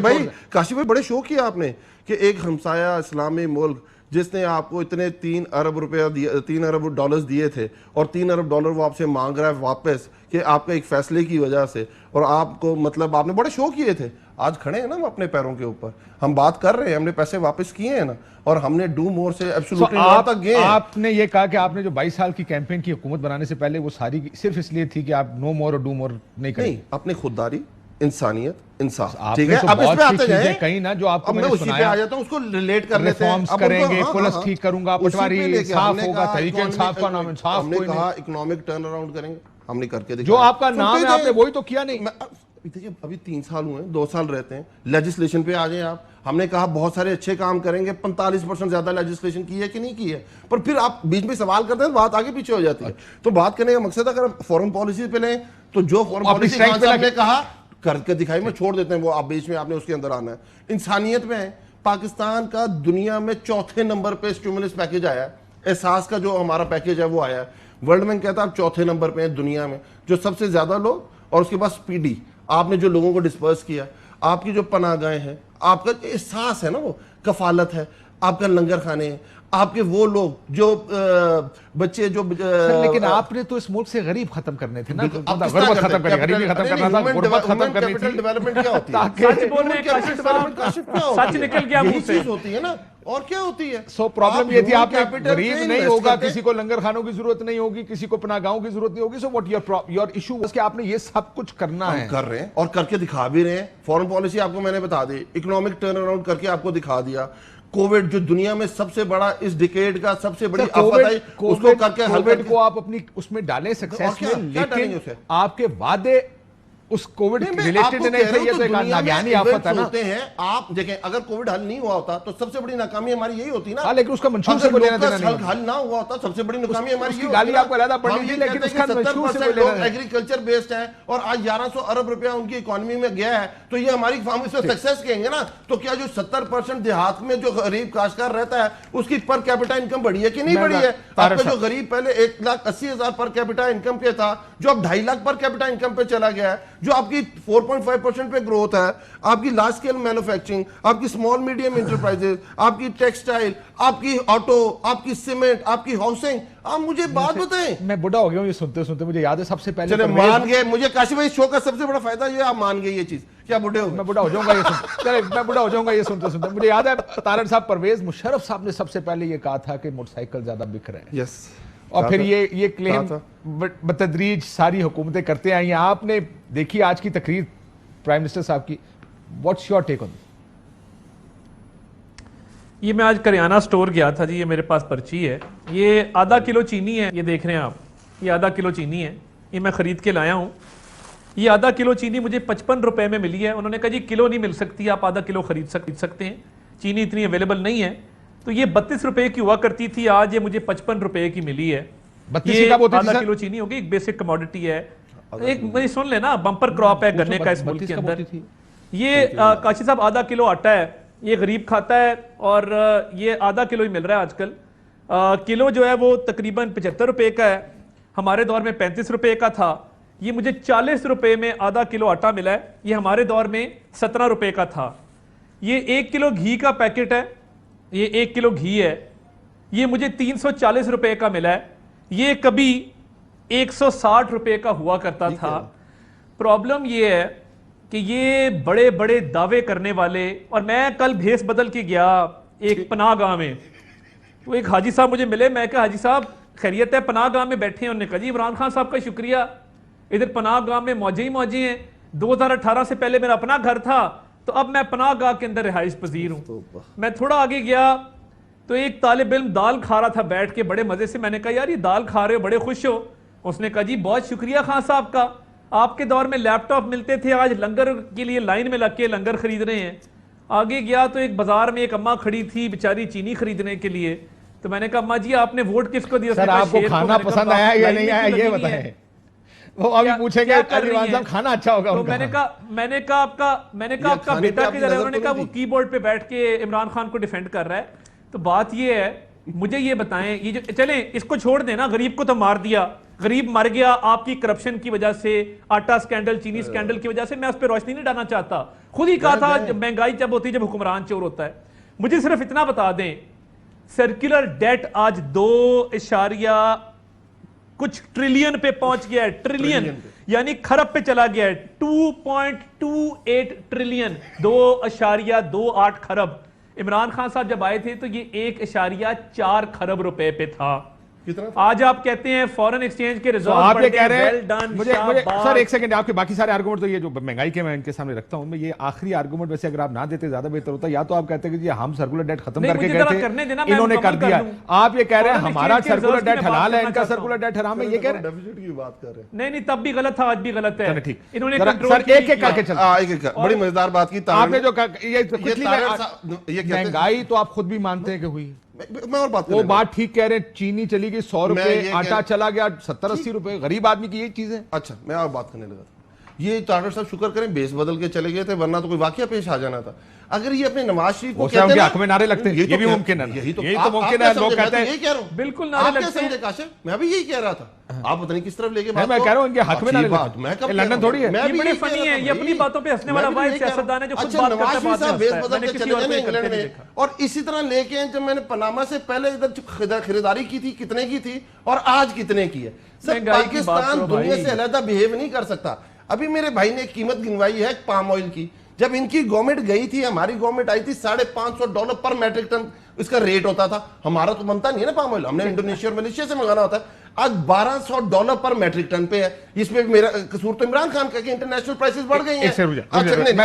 بھائی بڑے شو کیا آپ نے کہ ایک ہمسایہ اسلامی ملک جس نے آپ کو اتنے 3 ارب روپیہ 3 ارب ڈالرز دیے تھے, اور 3 ارب ڈالر وہ آپ سے مانگ رہا ہے واپس کہ آپ کے ایک فیصلے کی وجہ سے, اور آپ کو مطلب آپ نے بڑے شو کیے تھے. آج کھڑے ہیں نا ہم اپنے پیروں کے اوپر, ہم بات کر رہے ہیں, ہم نے پیسے واپس کیے ہیں نا, اور ہم نے ڈو مور سے ایبسولوٹلی نوٹ تک گئے ہیں. آپ نے یہ کہا کہ آپ نے جو 22 سال کی کیمپین کی حکومت بنانے سے پہلے وہ ساری صرف اس لیے تھی کہ آپ نو مور اور ڈو مور نہیں کریں. نہیں, اپنی خودداری, انسانیت, انصاف. ٹھیک ہے, اب اس پہ آتے جائیں کہیں نا جو آپ کو میں نے اسی پہ آ جاتا ہوں, اس کو ریلیٹ کر لیتے ہیں. ریفارمز کریں گے, پولیس ٹھیک کروں گا, پٹواری صاف ہوگا, تحریک انصاف کا نام انصاف. ہم نے کہا اکنامک ٹرن اراؤنڈ کریں گے, ہم نے کر کے دکھایا. جو آپ کا نام ہے آپ نے وہی تو کیا نہیں. ابھی 3 سال ہوئے ہیں, 2 سال رہتے ہیں, لیجسلیشن پہ آ جائیں آپ. ہم نے کہا بہت سارے اچھے کام کریں گے, 45% زیادہ لیجسلیشن کی ہے کہ نہیں کی ہے, پر پھر آپ بیچ میں سوال کرتے ہیں, بات آگے پیچھے ہو جاتی ہے. تو بات کرنے کا مقصد اگر فورن پالیسی پہ لیں تو جو فورن پالیسی خان صاحب نے کہا کر کے دکھائی, میں چھوڑ دیتے ہیں وہ, آپ بیچ میں آپ نے اس کے اندر آنا ہے. انسانیت میں پاکستان کا دنیا میں 4تھے نمبر پہ اسٹیمولس پیکیج آیا ہے. احساس کا جو ہمارا پیکیج ہے وہ آیا ہے. ورلڈ بینک کہتا ہے آپ 4تھے نمبر پہ ہیں دنیا میں, جو سب سے زیادہ لوگ, اور اس کے بعد سپیڈی. آپ نے جو لوگوں کو ڈسپرس کیا, آپ کی جو پناہ گاہیں ہیں, آپ کا احساس ہے نا, وہ کفالت ہے, آپ کا لنگر خانے ہیں, آپ کے وہ لوگ جو بچے جو لیکن آپ نے تو اس ملک سے غریب ختم کرنے تھے نا, غربت ختم کرنی, غریبی ختم کرنا تھا, غربت ختم کرنی تھی. ڈیولپمنٹ کیا ہوتی ہے, سچ بول رہے ہیں, سچ نکل گیا منہ سے, ہوتی ہے نا, اور کیا ہوتی ہے. سو پرابلم یہ تھی آپ نے غریب نہیں ہوگا, کسی کو لنگر خانوں کی ضرورت نہیں ہوگی, کسی کو پناہ گاہوں کی ضرورت نہیں ہوگی. So what your issue was کہ آپ نے یہ سب کچھ کرنا ہے, کر رہے ہیں اور کر کے دکھا بھی رہے ہیں. فورن پالیسی آپ کو میں نے بتا دی, اکنامک ٹرن اراؤنڈ کر کے آپ کو دکھا دیا. کووڈ جو دنیا میں سب سے بڑا اس ڈیکیڈ کا سب سے بڑی آفت ہے, اس کو کر کے کووڈ کو آپ اپنی اس میں ڈالیں سکسیس میں, لیکن آپ کے وعدے اس کووڈ ریلیٹڈ نہیں تھے, یہ تو ایک ناگہانی آفت ہے نا. آپ دیکھیں اگر کووڈ حل نہیں ہوا ہوتا تو سب سے بڑی ناکامی ہماری یہی ہوتی نا. لیکن اس کا منشور سے کوئی لینا دینا نہیں. حل نہ ہوا ہوتا سب سے بڑی ناکامی ہماری یہی ہوتی. گالی آپ کو علیحدہ پڑھنی تھی, لیکن اس کا منشور سے کوئی لینا نہیں. ایگریکلچر بیسڈ ہیں اور آج 1100 ارب روپیہ ان کی اکانومی میں گیا ہے, تو یہ ہماری فارم سے سکسیس کہیں گے نا. تو کیا جو 70% دیہات میں جو غریب کاشتکار رہتا ہے اس کی پر کیپٹا انکم بڑھی ہے کہ نہیں بڑھی ہے؟ آپ کا جو غریب پہلے 1,80,000 پر کیپٹا انکم پہ تھا, جو اب 2.5 لاکھ پر کیپٹا انکم پہ چلا گیا ہے, جو آپ کی 4.5% پہ گروتھ ہے, آپ کی لارج اسکیل مینوفیکچرنگ, آپ کی اسمال میڈیم انٹرپرائزز, آپ کی ٹیکسٹائل, آپ کی آٹو, آپ کی سیمنٹ, آپ کی ہاؤسنگ. آپ مجھے بات بتائیں. میں بڑا ہو گیا ہوں یہ سنتے سنتے, مجھے یاد ہے سب سے پہلے چلے مان گئے, مجھے کاشف بھائی شو کا سب سے بڑا فائدہ یہ آپ مان گئے یہ چیز, کیا بڑھے ہو گئے؟ میں بڑا ہو جاؤں گا یہ چلے میں بڑا ہو جاؤں گا یہ سنتے سنتے. مجھے یاد ہے طارق صاحب, پرویز مشرف صاحب نے سب سے پہلے یہ کہا تھا کہ موٹر سائیکل زیادہ بک رہے ہیں, یس, اور پھر یہ کلیم بتدریج ساری حکومتیں کرتے آئی ہیں. آپ نے دیکھی آج کی تقریر پرائم منسٹر صاحب کی, واٹس یور ٹیک آن؟ یہ میں آج کریانہ سٹور گیا تھا جی, یہ میرے پاس پرچی ہے, یہ آدھا کلو چینی ہے, یہ دیکھ رہے ہیں آپ, یہ آدھا کلو چینی ہے, یہ میں خرید کے لایا ہوں. یہ آدھا کلو چینی مجھے 55 روپے میں ملی ہے. انہوں نے کہا جی کلو نہیں مل سکتی, آپ آدھا کلو خرید سکتے ہیں, چینی اتنی اویلیبل نہیں ہے. تو یہ 32 روپے کی ہوا کرتی تھی, آج یہ مجھے 55 روپے کی ملی ہے. یہ آدھا کلو چینی ہوگی, ایک بیسک کموڈٹی ہے, ایک مجھے سن لینا بمپر کراپ ہے گنے کا اس ملک کے اندر. یہ کاشی صاحب آدھا کلو آٹا ہے, یہ غریب کھاتا ہے, اور یہ آدھا کلو ہی مل رہا ہے آج کل. کلو جو ہے وہ تقریباً 75 روپے کا ہے, ہمارے دور میں 35 روپے کا تھا. یہ مجھے 40 روپے میں آدھا کلو آٹا ملا ہے, یہ ہمارے دور میں 17 روپے کا تھا. یہ 1 کلو گھی کا پیکٹ ہے, یہ 1 کلو گھی ہے, یہ مجھے 340 روپے کا ملا ہے. یہ کبھی 160 روپے کا ہوا کرتا تھا. پرابلم یہ ہے کہ یہ بڑے بڑے دعوے کرنے والے, اور میں کل بھیس بدل کے گیا ایک پناہ گاہ میں, تو ایک حاجی صاحب مجھے ملے, میں کہا حاجی صاحب خیریت ہے, پناہ گاہ میں بیٹھے ہیں؟ انہوں نے کہا جی عمران خان صاحب کا شکریہ, ادھر پناہ گاہ میں موجے ہی موجے ہیں, 2018 سے پہلے میرا اپنا گھر تھا, تو اب میں پناہ گاہ کے اندر رہائش پذیر ہوں. میں تھوڑا آگے گیا تو ایک طالب علم دال کھا رہا تھا بیٹھ کے بڑے مزے سے. میں نے کہا یار یہ دال کھا رہے ہو, بڑے خوش ہو؟ اس نے کہا جی بہت شکریہ خان صاحب کا, آپ کے دور میں لیپ ٹاپ ملتے تھے, آج لنگر کے لیے لائن میں لگ کے لنگر خرید رہے ہیں. آگے گیا تو ایک بازار میں ایک اماں کھڑی تھی بیچاری چینی خریدنے کے لیے, تو میں نے کہا اماں جی آپ نے ووٹ کس کو دیا؟ سر آپ کو کھانا پسند آیا یا نہیں آیا یہ بتائیں, وہ ابھی پوچھیں گے علیوان صاحب کھانا اچھا ہوگا. تو میں نے کہا آپ کا بیٹا کدھر ہے؟ انہوں نے کہا وہ کی بورڈ پہ بیٹھ کے عمران خان کو ڈیفینڈ کر رہا ہے. تو بات یہ ہے, مجھے یہ بتائیں, یہ جو چلیں اس کو چھوڑ دیں نا, غریب کو تو مار دیا, غریب مر گیا آپ کی کرپشن کی وجہ سے, آٹا سکینڈل, چینی سکینڈل کی وجہ سے. میں اس پہ روشنی نہیں ڈالنا چاہتا, خود ہی کہا تھا مہنگائی جب ہوتی ہے جب حکمران چور ہوتا ہے. مجھے صرف اتنا بتا دیں, سرکولر ڈیٹ آج 2 کچھ ٹریلین پہ پہنچ گیا ہے, ٹریلین یعنی کھرب پہ چلا گیا ہے, 2.28 ٹریلین, 2.28 کھرب. عمران خان صاحب جب آئے تھے تو یہ 1.4 کھرب روپے پہ تھا. آج آپ کہتے ہیں فورن ایکسچینج کے ریزرو آپ یہ کہہ رہے ہیں سر ایک سیکنڈ, آپ کے باقی سارے آرگومنٹ تو یہ جو مہنگائی کے میں ان کے سامنے رکھتا ہوں, میں یہ آخری آرگومنٹ ویسے اگر آپ نہ دیتے زیادہ بہتر ہوتا. یا تو آپ کہتے ہیں کہ ہم سرکولر ڈیٹ ختم کر کے گئے تھے, انہوں نے کر دیا. آپ یہ کہہ رہے ہیں ہمارا سرکولر ڈیٹ حلال ہے, ان کا سرکولر ڈیٹ حرام ہے, یہ کہہ رہے ہیں. نہیں تب بھی غلط تھا, آج بھی غلط ہے. ٹھیک, انہوں نے سر ایک ایک کر کے چلتے. بڑی مزیدار بات کی آپ نے جو مہنگائی تو آپ خود بھی مانتے ہیں کہ ہوئی, میں اور بات وہ بات ٹھیک کہہ رہے ہیں, چینی چلی گئی 100 روپے, آٹا چلا گیا 70-80 روپے, غریب آدمی کی یہ چیزیں. اچھا میں اور بات کرنے لگا تھا, یہ ٹارڈر صاحب شکر کریں بیس بدل کے چلے گئے تھے, ورنہ تو کوئی واقعہ پیش آ جانا تھا. اگر یہ اپنے نواز شریف کو کہتے ہیں حق میں نعرے لگتے ہیں, یہ بھی ممکن ہے, یہی تو ممکن ہے. لوگ کہتے ہیں یہی کہہ رہا ہوں, بالکل نعرے لگتے ہیں. کاشف میں بھی یہی کہہ رہا تھا, آپ پتہ نہیں کس طرف لے کے میں کہہ رہا ہوں ان کے حق میں نعرے لگتے ہیں. لندن تھوڑی ہے, یہ بڑے فنی ہیں, یہ اپنی باتوں پہ ہنسنے والا واحد سیاستدان ہے جو خود بات کرتا ہے, بعد میں ہنستا ہے. میں نے کسی اور کو کرتے نہیں دیکھا. اور اسی طرح لے کے جب میں نے پناما سے پہلے ادھر خریداری کی تھی کتنے کی تھی اور آج کتنے کی ہے. سر پاکستان دنیا سے علیحدہ بیہیو نہیں کر سکتا. ابھی میرے بھائی نے قیمت گنوائی ہے پام آئل کی, جب ان کی گورنمنٹ گئی تھی, ہماری گورنمنٹ آئی تھی, $550 پر میٹرک ٹن اس کا ریٹ ہوتا تھا. ہمارا تو بنتا نہیں ہے نا پام آئل, ہم نے انڈونیشیا اور ملیشیا سے منگانا ہوتا ہے. آج $1200 پر میٹرک ٹن پہ ہے. اس پہ میرا قصور تو عمران خان کا کہ انٹرنیشنل پرائسز بڑھ گئی ہیں.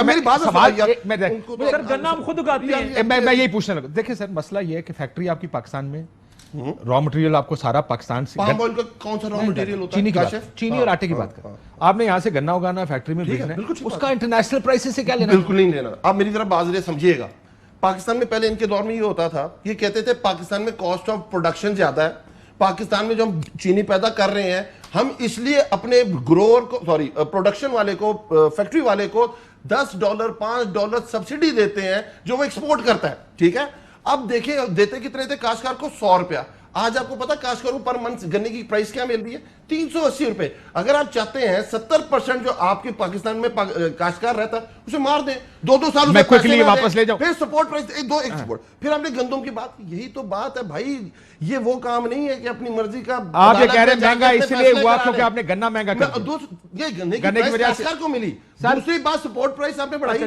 میری بات سر گنا ہم خود اگاتے ہیں. میں یہی پوچھنے لگا. دیکھیں سر مسئلہ یہ ہے کہ فیکٹری آپ کی پاکستان میں, را مٹیریل آپ کو سارا پاکستان سے, پام آئل کا کون سا را مٹیریل ہوتا ہے؟ چینی اور آٹے کی بات کریں, آپ نے یہاں سے گنا اگانا فیکٹری میں بھیجنا ہے, اس کا انٹرنیشنل پرائسز سے کیا لینا؟ بالکل نہیں لینا. آپ میری طرف بازرے سمجھیے گا, پاکستان میں پہلے ان کے دور میں یہ ہوتا تھا, یہ کہتے تھے پاکستان میں کاسٹ آف پروڈکشن زیادہ ہے, پاکستان میں جو ہم چینی پیدا کر رہے ہیں ہم اس لیے اپنے گروور کو پروڈکشن والے کو, فیکٹری والے کو $10 $5 سبسڈی دیتے ہیں جو وہ ایکسپورٹ کرتا ہے. ٹھیک ہے, اب دیکھیں دیتے کتنے تھے کاشتکار کو؟ $100. آج آپ کو پتا کاشتکاروں پر منتھ گنے کی پرائس کیا مل رہی ہے؟ 380 روپے. اگر آپ چاہتے ہیں 70% جو آپ کے پاکستان میں کاشتکار رہتا ہے اسے مار دیں, 2 سال میں کوئکلی واپس لے جاؤں. پھر سپورٹ پرائس ایک سپورٹ. پھر ہم نے گندم کی بات, یہی تو بات ہے بھائی, یہ وہ کام نہیں ہے کہ اپنی مرضی کا آپ یہ کہہ رہے ہیں مہنگا اس لیے ہوا کیونکہ آپ نے گنا مہنگا کر دیا. یہ گنے کی وجہ سے کاشتکار کو ملی. دوسری بات سپورٹ پرائس آپ نے بڑھائی,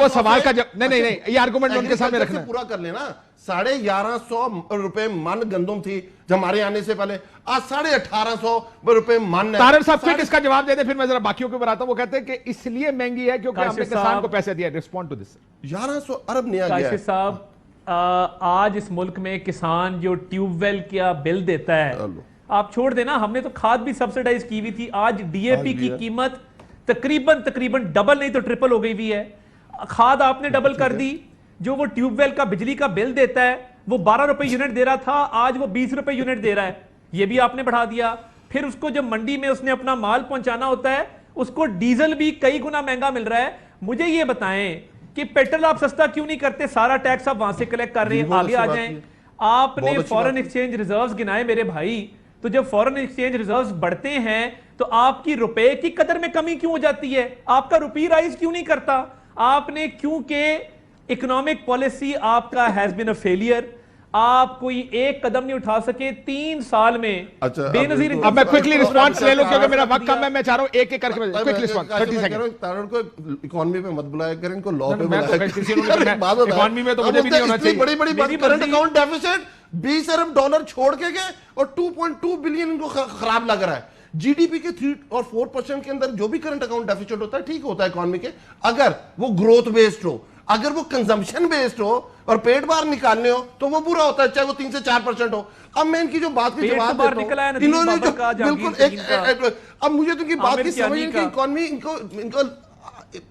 وہ سوال کا نہیں یہ آرگومنٹ ان کے سامنے رکھنا پورا کر لینا. 1150 روپے من گندم تھی جب ہمارے آنے سے پہلے, آج 1850 روپے من ہے. طاہر صاحب کوئک اس کا جواب دے دیں, پھر میں ذرا باقیوں کے اوپر آتا ہوں. وہ کہتے ہیں کہ اس لیے مہنگی ہے کیونکہ ہم نے کسان کو پیسے دیا. Respond to this. 1100 ارب نیا گیا ہے. کاشف صاحب, آج اس ملک میں کسان جو ٹیوب ویل کا بل دیتا ہے, آپ چھوڑ دینا, ہم نے تو کھاد بھی سبسیڈائز کی ہوئی تھی. آج ڈی اے پی کی قیمت تقریباً ڈبل نہیں تو ٹرپل ہو گئی ہوئی ہے. کھاد آپ نے ڈبل کر دی. جو وہ ٹیوب ویل کا بجلی کا بل دیتا ہے وہ 12 روپے یونٹ دے رہا تھا, آج وہ 20 روپے یونٹ دے رہا ہے. یہ بھی آپ نے بڑھا دیا. پھر اس کو جب منڈی میں اس نے اپنا مال پہنچانا ہوتا ہے اس کو ڈیزل بھی کئی گنا مہنگا مل رہا ہے. مجھے یہ بتائیں کہ پیٹرول آپ سستا کیوں نہیں کرتے؟ سارا ٹیکس آپ وہاں سے کلیکٹ کر رہے ہیں. آگے آ جائیں. آپ نے فورن ایکسچینج ریزروز گنائے میرے بھائی, تو جب فورن ایکسچینج ریزروز بڑھتے ہیں تو آپ کی روپے کی قدر میں کمی کیوں ہو جاتی ہے؟ آپ کا روپی رائز کیوں نہیں کرتا؟ آپ نے کیونکہ اکنامک پالیسی آپ کا ہیز بین اے فیلئر, آپ کوئی ایک قدم نہیں اٹھا سکے 3 سال میں. بے نظیر. اب میں کوئکلی رسپانس لے لوں کیونکہ میرا وقت کم ہے, میں چاہ رہا ہوں ایک کر کے کوئک رسپانس 30 سیکنڈ. تارڑ کو اکانومی پہ مت بلایا کریں, ان کو لا پہ بلایا کریں. اکانومی میں تو مجھے بھی نہیں ہونا چاہیے. بڑی بڑی بات, کرنٹ اکاؤنٹ ڈیفیسٹ 20 ارب ڈالر چھوڑ کے گئے اور 2.2 بلین ان کو خراب لگ رہا ہے. جی ڈی پی کے 3 اور 4% کے اندر جو بھی کرنٹ اکاؤنٹ ڈیفیسٹ ہوتا ہے ٹھیک ہوتا ہے اکانومی کے, اگر وہ گروتھ بیسڈ ہو, اگر وہ کنزمپشن بیسڈ ہو اور پیٹ باہر نکالنے ہو تو وہ برا ہوتا ہے, چاہے وہ 3 سے 4% ہو. اب میں ان کی جو بات کی جواب دیتا ہوں, انہوں نے جو بالکل اب مجھے تو ان کی بات کی سمجھ نہیں کہ اکانومی ان کو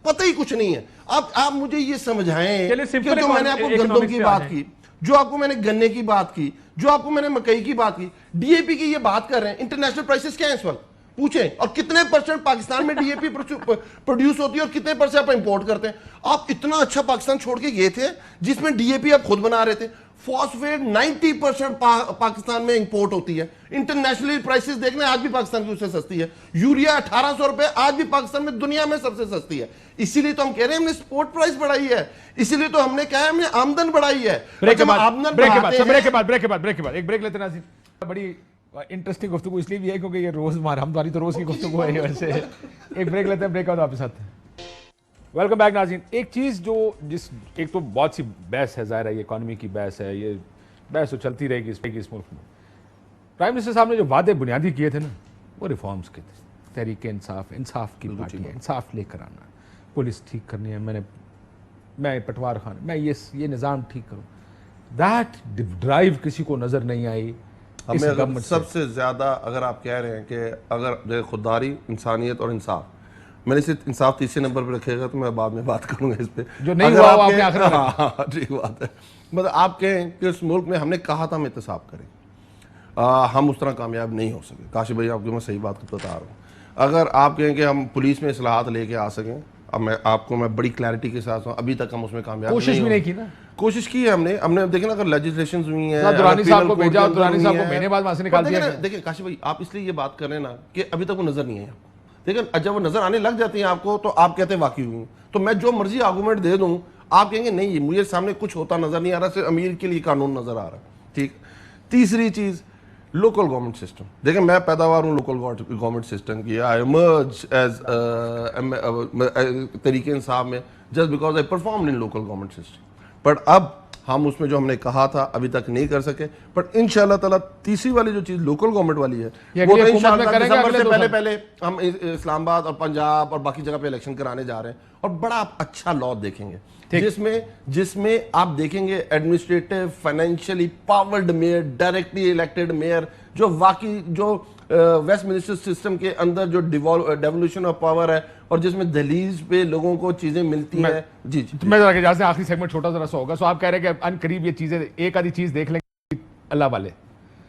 پتہ ہی کچھ نہیں ہے. آپ مجھے یہ سمجھائیں کہ جو میں نے آپ کو گندم کی بات کی, جو آپ کو میں نے گنے کی بات کی, جو آپ کو میں نے مکئی کی بات کی, ڈی اے پی کی یہ بات کر رہے ہیں, انٹرنیشنل پرائسز کیا ہیں اس وقت پوچھیں, اور کتنے % پاکستان میں ڈی اے پی پروڈیوس ہوتی ہے اور کتنے % آپ امپورٹ کرتے ہیں. آپ اتنا اچھا پاکستان چھوڑ کے گئے تھے جس میں ڈی اے پی آپ خود بنا رہے تھے. فاسفیٹ 90% پاکستان میں امپورٹ ہوتی ہے. انٹرنیشنلی پرائسز دیکھ لیں, آج بھی پاکستان کی اس سے سستی ہے. یوریا 1800 روپے آج بھی پاکستان میں دنیا میں سب سے سستی ہے. اسی لیے تو ہم کہہ رہے ہیں ہم نے سپورٹ پرائس بڑھائی ہے, اسی لیے تو ہم نے کہا ہے ہم نے آمدن بڑھائی ہے. بریک کے بعد ایک بریک لیتے ہیں ناظرین. بڑی انٹرسٹنگ گفتگو اس لیے بھی ہے کیونکہ یہ روز ہماری تو روز کی گفتگو ہے ویسے. ایک بریک لیتے ہیں, بریک بعد واپس آتے ہیں. ویلکم بیک ناظرین. ایک چیز جو ایک تو بہت سی بحث ہے, ظاہر ہے یہ اکانومی کی بحث ہے, یہ بحث تو چلتی رہے گی اس ملک میں. پرائم منسٹر صاحب نے جو وعدے بنیادی کیے تھے نا وہ ریفارمز کے تھے. تحریک انصاف کی پارٹی ہے, انصاف لے کر آنا, پولیس ٹھیک کرنی ہے, میں پٹوار خان, میں یہ نظام ٹھیک کروں. دیٹ ڈرائیو کسی کو نظر نہیں آئی. ہمیں سب سے زیادہ اگر آپ کہہ رہے ہیں کہ اگر خودداری, انسانیت اور انصاف, میں نے صرف انصاف تیسرے نمبر پہ رکھے گا تو میں بعد میں بات کروں گا اس پہ. جو نہیں ہوا وہ آپ نے آخر میں ٹھیک بات ہے. مطلب آپ کہیں کہ اس ملک میں ہم نے کہا تھا ہم احتساب کریں, ہم اس طرح کامیاب نہیں ہو سکے. کاشف بھائی آپ کو میں صحیح بات بتا رہا ہوں. اگر آپ کہیں کہ ہم پولیس میں اصلاحات لے کے آ سکیں, اب میں آپ کو میں بڑی کلیئرٹی کے ساتھ ہوں, ابھی تک ہم اس میں کامیاب کوشش بھی نہیں کی نا. کوشش کی ہے ہم نے دیکھیں نا, اگر لیجسلیشنز ہوئی ہیں, درانی صاحب کو بھیجا, درانی صاحب کو مہینے بعد وہاں سے نکال دیا. دیکھیں کاشف بھائی آپ اس لیے یہ بات کر رہے ہیں نا کہ ابھی تک وہ نظر نہیں آئی آپ کو. دیکھیں جب وہ نظر آنے لگ جاتی ہیں آپ کو تو آپ کہتے ہیں واقعی ہوئی, تو میں جو مرضی آرگومنٹ دے دوں آپ کہیں گے نہیں مجھے سامنے کچھ ہوتا نظر نہیں آ رہا, صرف امیر کے لیے قانون نظر آ رہا ہے. ٹھیک. تیسری چیز لوکل گورنمنٹ سسٹم. دیکھیں میں پیداوار ہوں لوکل گورنمنٹ سسٹم کی. آئی ایمرج ایز طریقے انصاف میں just because I performed in local government system. But اب ہم اس میں جو ہم نے کہا تھا ابھی تک نہیں کر سکے. بٹ انشاءاللہ تعالیٰ تیسری والی جو چیز لوکل گورنمنٹ والی ہے وہ انشاءاللہ دسمبر سے پہلے ہم اسلام آباد اور پنجاب اور باقی جگہ پہ الیکشن کرانے جا رہے ہیں, اور بڑا اچھا لا دیکھیں گے جس میں آپ دیکھیں گے administrative financially powered mayor, directly elected mayor, جو واقعی جو ویسٹ منسٹر سسٹم کے اندر جو ڈیولیوشن آف پاور ہے اور جس میں دہلیز پہ لوگوں کو چیزیں ملتی ہیں. جی میں ذرا اجازت آخری سیگمنٹ چھوٹا ذرا سا ہوگا. سو آپ کہہ رہے ہیں کہ ان قریب یہ چیزیں ایک آدھی چیز دیکھ لیں گے اللہ والے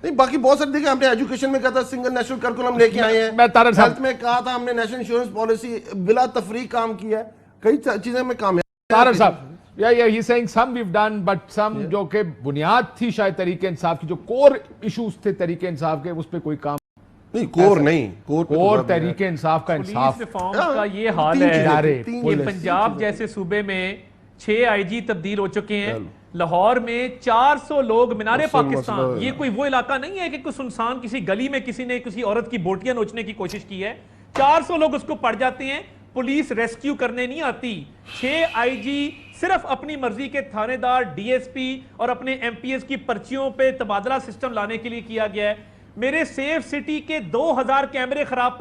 نہیں, باقی بہت ساری دیکھیں. ہم نے ایجوکیشن میں کہا تھا سنگل نیشنل کرکولم لے کے آئے ہیں. میں طارق صاحب ہیلتھ میں کہا تھا ہم نے نیشنل انشورنس پالیسی بلا تفریق کام کیا ہے. کئی چیزیں میں کامیاب. طارق صاحب Yeah, he's saying some we've done, but some جو کہ بنیاد تھی شاید تحریک انصاف کی, جو کور ایشوز تھے تحریک انصاف کے, اس پہ کوئی کام نہیں. کور نہیں, کور تحریک انصاف کا انصاف. پولیس ریفارم کا یہ حال ہے کہ پنجاب جیسے صوبے میں 6 IG تبدیل ہو چکے ہیں. لاہور میں 400 لوگ مینار پاکستان, یہ کوئی وہ علاقہ نہیں ہے کہ کوئی سنسان کسی گلی میں کسی نے کسی عورت کی بوٹیاں نوچنے کی کوشش کی ہے. 400 لوگ اس کو پڑ جاتے ہیں, پولیس ریسکیو کرنے نہیں آتی. 6 IG صرف اپنی مرضی کے تھانے دار, DSP اور اپنے MPs کی پرچیوں پہ تبادلہ سسٹم لانے کے لیے کیا گیا ہے. میرے سیف سٹی کے 2000 کیمرے خراب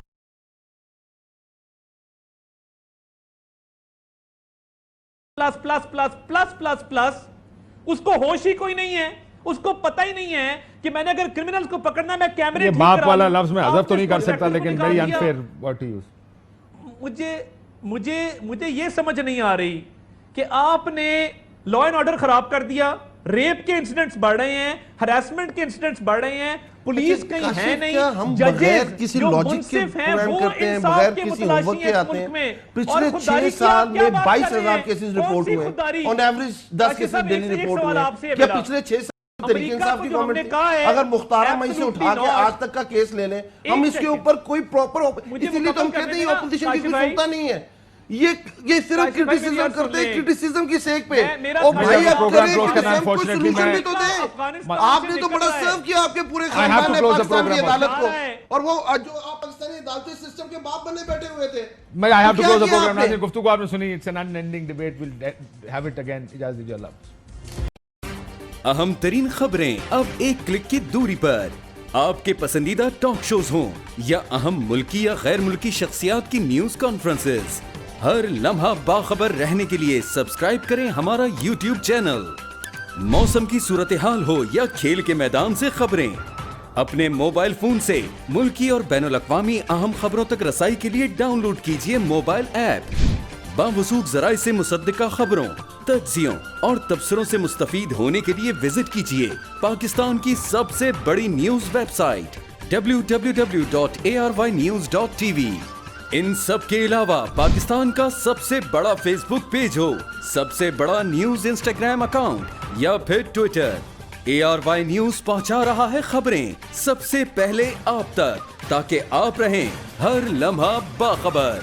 پلس اس کو ہوش ہی کوئی نہیں ہے, اس کو پتہ ہی نہیں ہے کہ میں نے اگر کرمنلز کو پکڑنا میں کیمرے یہ باپ والا لفظ میں حذف تو نہیں کر سکتا, لیکن very unfair what he use. مجھے یہ سمجھ نہیں آ رہی کہ آپ نے لا اینڈ آرڈر خراب کر دیا, ریپ کے انسیڈنٹس بڑھ رہے ہیں, ہراسمنٹ کے انسیڈنٹس بڑھ رہے ہیں, پولیس کہیں ہے نہیں, ہم بغیر کسی لاجک کے پروگرام کرتے ہیں, بغیر کسی ہوم ورک کے آتے ہیں. پچھلے 6 سال میں 22,000 کیسز رپورٹ ہوئے, on average 10 cases daily report ہوئے. کیا پچھلے 6 سال تحریک انصاف کی گورنمنٹ اگر مختار مئی سے اٹھا کے آج تک کا کیس لے لیں, ہم اس کے اوپر کوئی پراپر, اسی لیے تو ہم کہتے ہیں اپوزیشن کی کوئی سنتا نہیں ہے. یہ صرف کرٹیسزم کرتے ہیں, کرٹیسزم کی سیک پہ. اور بھائی آپ کریں کرٹیسزم کو سلوشن بھی تو دیں. آپ نے تو بڑا سرو کیا آپ کے پورے خاندان نے پاکستان کی عدالت کو, اور وہ جو آپ پاکستانی عدالتی سسٹم کے باپ بنے بیٹھے ہوئے تھے. میں I have to close the program. ناظرین, گفتگو آپ نے سنی, it's an unending debate. We'll have it again. اجازت دیجیے, اللہ حافظ. اہم ترین خبریں اب ایک کلک کی دوری پر. آپ کے پسندیدہ ٹاک شوز ہوں یا اہم ملکی یا غیر ملکی شخصیات کی نیوز کانفرنسز, ہر لمحہ باخبر رہنے کے لیے سبسکرائب کریں ہمارا YouTube چینل. موسم کی صورتحال ہو یا کھیل کے میدان سے خبریں, اپنے موبائل فون سے ملکی اور بین الاقوامی اہم خبروں تک رسائی کے لیے ڈاؤن لوڈ کیجیے موبائل ایپ. باوثوق ذرائع سے مصدقہ خبروں, تجزیوں اور تبصروں سے مستفید ہونے کے لیے وزٹ کیجیے پاکستان کی سب سے بڑی نیوز ویب سائٹ www.arYnews.tv. ان سب کے علاوہ پاکستان کا سب سے بڑا فیس بک پیج ہو, سب سے بڑا نیوز انسٹاگرام اکاؤنٹ یا پھر ٹویٹر, ARY نیوز پہنچا رہا ہے خبریں سب سے پہلے آپ تک, تاکہ آپ رہیں ہر لمحہ باخبر.